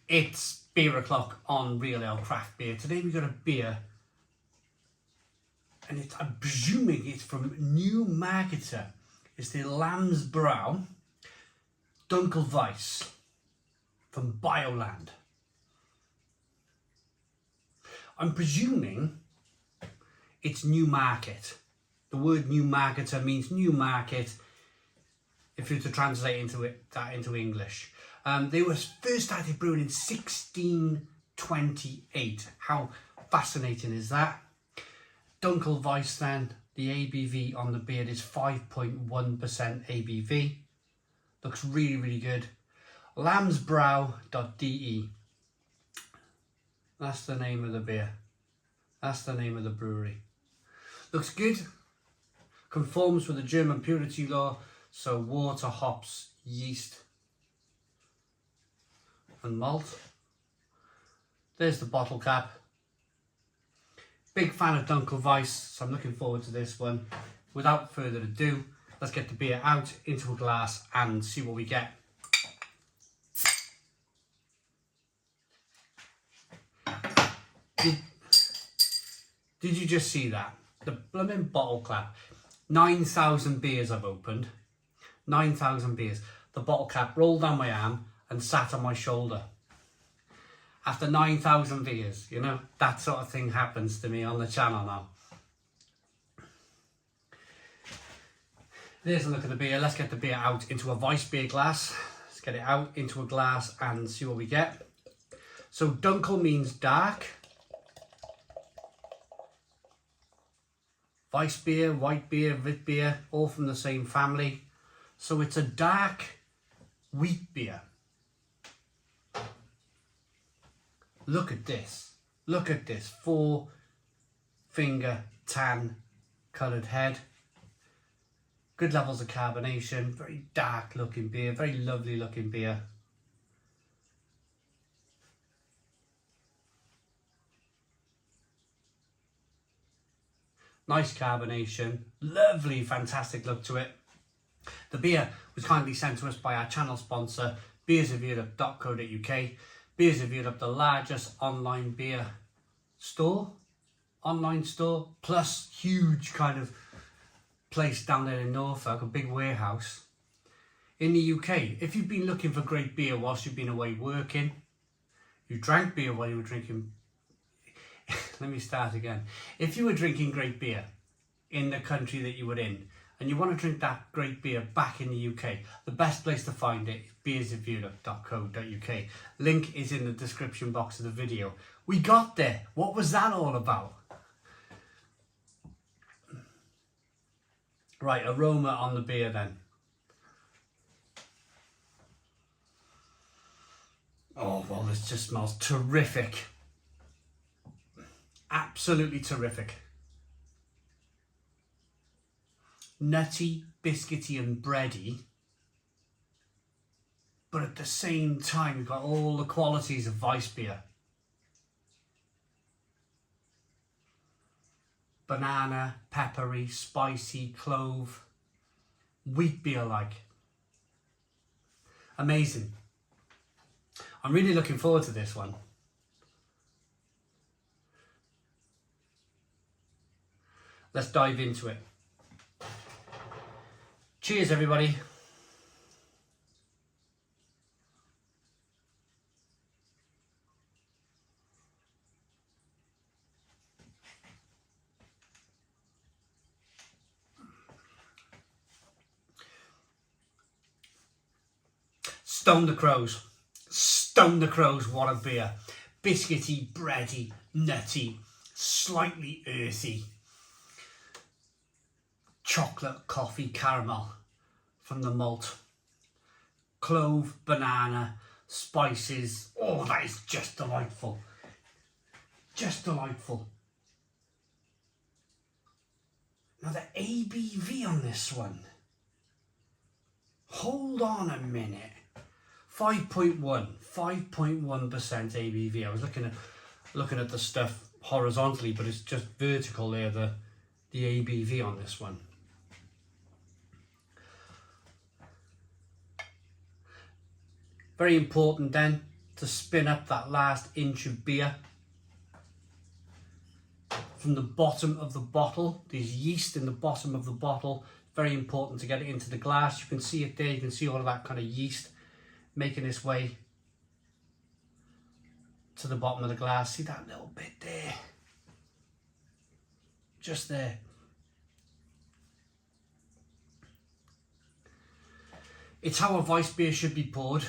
It's beer o'clock on Real Ale Craft Beer. Today we got a beer, and I'm presuming it's from Neumarkter. It's the Lammsbra, Dunkle Weiße from Bioland. I'm presuming it's new market. The word Neumarkter means new market, if you were to translate that into English. They were first started brewing in 1628. How fascinating is that? Dunkle Weiße then, the ABV on the beer is 5.1% ABV. Looks really, really good. Lammsbra.de. That's the name of the beer. That's the name of the brewery. Looks good. Conforms with the German purity law. So water, hops, yeast and malt. There's the bottle cap. Big fan of Dunkle Weiße, so I'm looking forward to this one. Without further ado, let's get the beer out into a glass and see what we get. Did you just see that? The blooming bottle cap. 9,000 beers I've opened. 9,000 beers. The bottle cap rolled down my arm and sat on my shoulder. After 9,000 beers, you know, that sort of thing happens to me on the channel now. There's a look at the beer. Let's get the beer out into a Weiss beer glass. Let's get it out into a glass and see what we get. So Dunkel means dark. Weiss beer, white beer, wit beer, all from the same family. So it's a dark wheat beer. Look at this. Look at this. 4-finger tan coloured head. Good levels of carbonation. Very dark looking beer. Very lovely looking beer. Nice carbonation. Lovely, fantastic look to it. The beer was kindly sent to us by our channel sponsor, beersofeurope.co.uk. Beers of Europe, the largest online beer store, plus huge kind of place down there in Norfolk, a big warehouse. In the UK, if you've been looking for great beer whilst you've been away working, you drank beer while you were drinking, let me start again. If you were drinking great beer in the country that you were in, and you want to drink that great beer back in the UK, the best place to find it is beersofeurope.co.uk. Link is in the description box of the video. We got there. What was that all about? Right, aroma on the beer then. Oh, well, this just smells terrific. Absolutely terrific. Nutty, biscuity and bready, but at the same time you've got all the qualities of Weiss beer. Banana, peppery, spicy, clove, wheat beer like. Amazing. I'm really looking forward to this one. Let's dive into it. Cheers, everybody. Stone the Crows. Stone the Crows, what a beer. Biscuity, bready, nutty, slightly earthy. Chocolate, coffee, caramel from the malt. Clove, banana, spices. Oh, that is just delightful. Just delightful. Now the ABV on this one. Hold on a minute. 5.1% ABV. I was looking at the stuff horizontally, but it's just vertical there, the ABV on this one. Very important then to spin up that last inch of beer from the bottom of the bottle. There's yeast in the bottom of the bottle. Very important to get it into the glass. You can see it there. You can see all of that kind of yeast making its way to the bottom of the glass. See that little bit there? Just there. It's how a Weiss beer should be poured.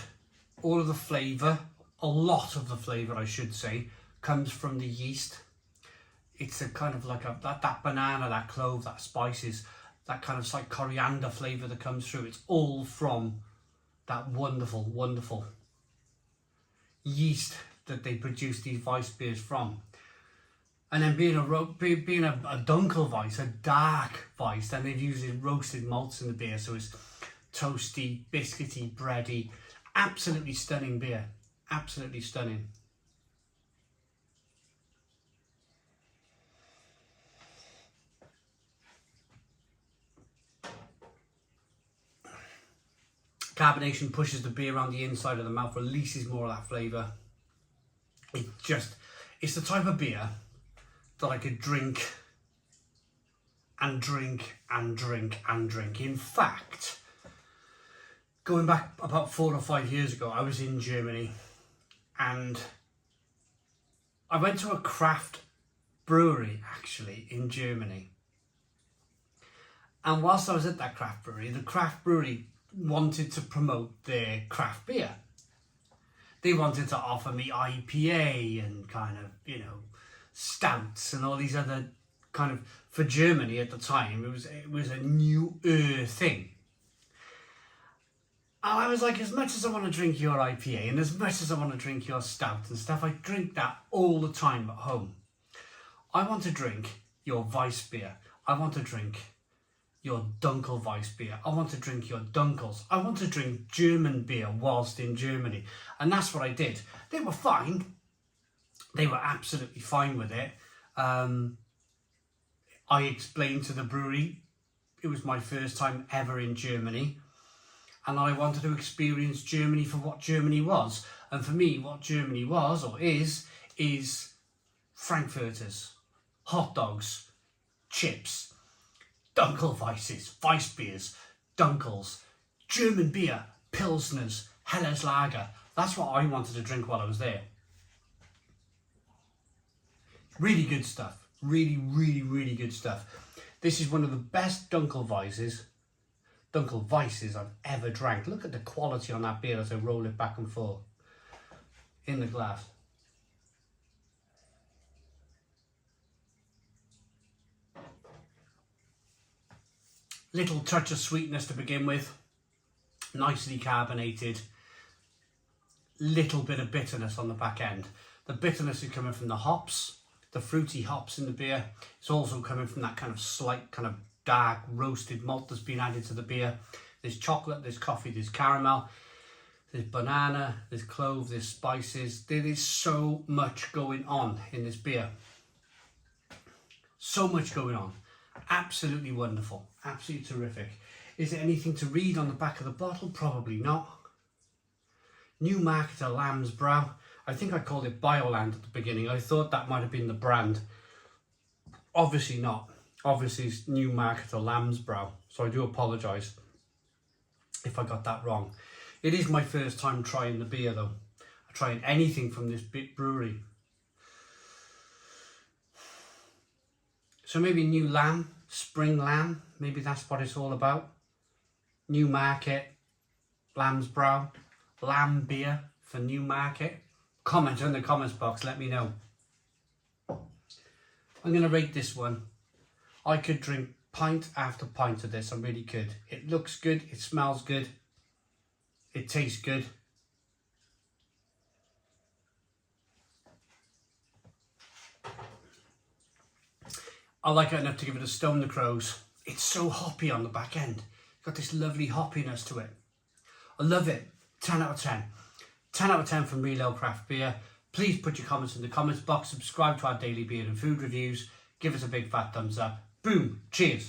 All of the flavour, a lot of the flavour I should say, comes from the yeast. It's a kind of like that banana, that clove, that spices, that kind of like coriander flavour that comes through. It's all from that wonderful, wonderful yeast that they produce these Weiss beers from. And then being a Dunkle Weiße, a dark Weiss, then they've used roasted malts in the beer, so it's toasty, biscuity, bready. Absolutely stunning beer. Absolutely stunning. Carbonation pushes the beer around the inside of the mouth, releases more of that flavour. It's the type of beer that I could drink and drink and drink and drink. In fact, going back about 4 or 5 years ago, I was in Germany and I went to a craft brewery actually in Germany. And whilst I was at that craft brewery, the craft brewery wanted to promote their craft beer. They wanted to offer me IPA and kind of, stouts and all these other kind of, for Germany at the time, it was a new thing. And I was like, as much as I want to drink your IPA and as much as I want to drink your stout and stuff, I drink that all the time at home. I want to drink your Weiss beer. I want to drink your Dunkle Weiße beer. I want to drink your Dunkels. I want to drink German beer whilst in Germany. And that's what I did. They were fine. They were absolutely fine with it. I explained to the brewery it was my first time ever in Germany. And I wanted to experience Germany for what Germany was. And for me, what Germany was, or is Frankfurters, hot dogs, chips, Dunkle Weisses, Weiss beers, Dunkels, German beer, Pilsners, Helles Lager. That's what I wanted to drink while I was there. Really good stuff. Really, really, really good stuff. This is one of the best Dunkle Weisses I've ever drank. Look at the quality on that beer as I roll it back and forth in the glass. Little touch of sweetness to begin with, nicely carbonated, little bit of bitterness on the back end. The bitterness is coming from the hops, the fruity hops in the beer. It's also coming from that kind of slight kind of dark roasted malt that's been added to the beer. There's chocolate, there's coffee, there's caramel, there's banana, there's clove, there's spices. There is so much going on in this beer. So much going on. Absolutely wonderful. Absolutely terrific. Is there anything to read on the back of the bottle? Probably not. Neumarkter Lammsbra. I think I called it Bioland at the beginning. I thought that might have been the brand. Obviously not. Obviously it's Neumarkter Lammsbra. So I do apologise if I got that wrong. It is my first time trying the beer though. Trying anything from this brewery. So maybe new lamb, spring lamb, maybe that's what it's all about. Neumarkter Lammsbra, lamb beer for Neumarkter. Comment in the comments box, let me know. I'm going to rate this one. I could drink pint after pint of this, I really could. It looks good, it smells good, it tastes good. I like it enough to give it a Stone the Crows. It's so hoppy on the back end. Got this lovely hoppiness to it. I love it. 10 out of 10. 10 out of 10 from Real Ale Craft Beer. Please put your comments in the comments box. Subscribe to our daily beer and food reviews. Give us a big fat thumbs up. Boom. Cheers.